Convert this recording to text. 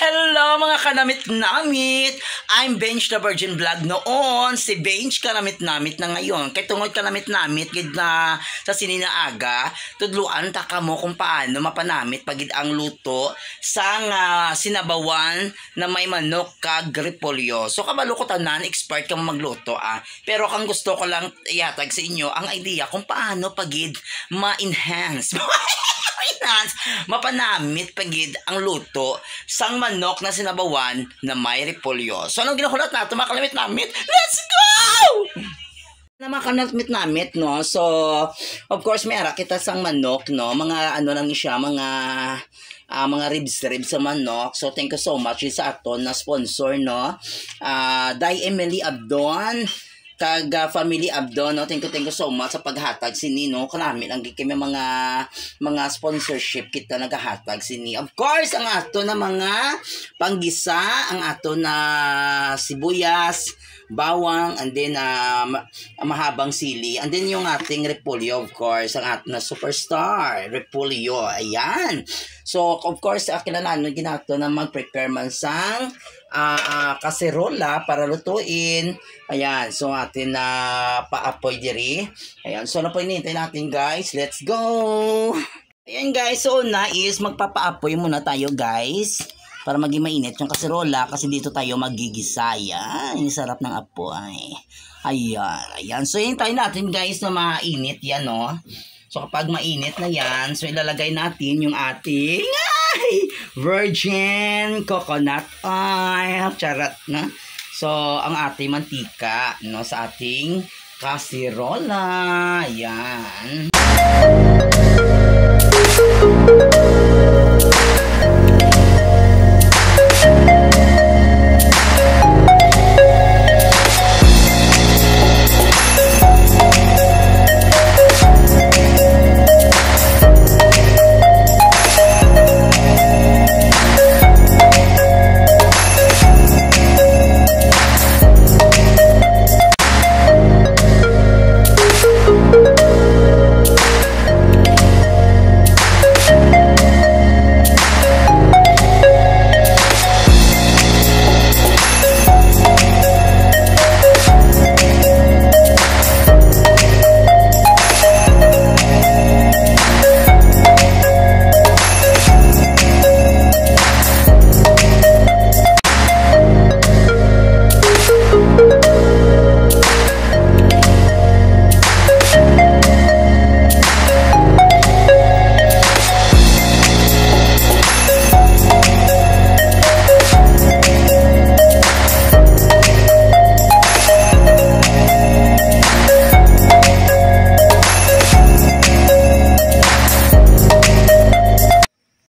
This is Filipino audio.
Hello mga kanamit-namit! I'm Bench the Virgin Vlog noon. Si Bench kanamit-namit na ngayon. Kaya tungod kanamit-namit gid na sa sininaaga, tudluan ta kamo kung paano mapanamit pagid ang luto sa sinabawan na may manok kag repolyo. So kabalo ko tanan, expert kang magluto Pero kang gusto ko lang ihatag sa inyo ang idea kung paano pagid ma-enhance. Mapanamit pagid ang luto sang manok na sinabawan na may repolyo. So anong ginahulat nato mga kalamit-namit? Let's go! Na mga kalamit-namit, no? So of course mayara kita sang manok, no? Mga ano lang siya, mga ribs sa manok. So thank you so much sa aton na sponsor, no? Day Emily Abdon kag family Abdon, no? Thank you so much sa paghatag sini, no? Kanami lang kami mga sponsorship kita nagahatag sini. Of course, ang ato na mga panggisa, ang ato na sibuyas, bawang, and then mahabang sili, and then yung ating repolyo, of course, ang ato na superstar repolyo. Ayan. So of course, kinahanglan ginato na mag-prepare man sang kaserola para lutuin. Ayan, so atin na paapoy diri. Ayan, so napoy nintay natin guys. Let's go! Ayan guys, so una is magpapaapoy muna tayo guys para maging mainit yung kaserola kasi dito tayo magigisa. Ayan, yung sarap ng apoy. Ayan. So hintayin natin guys na mainit yan, no? So kapag mainit na yan, so ilalagay natin yung ating virgin coconut oil. Charot na. So ang ating mantika, no, sa ating kaserola. Ayan.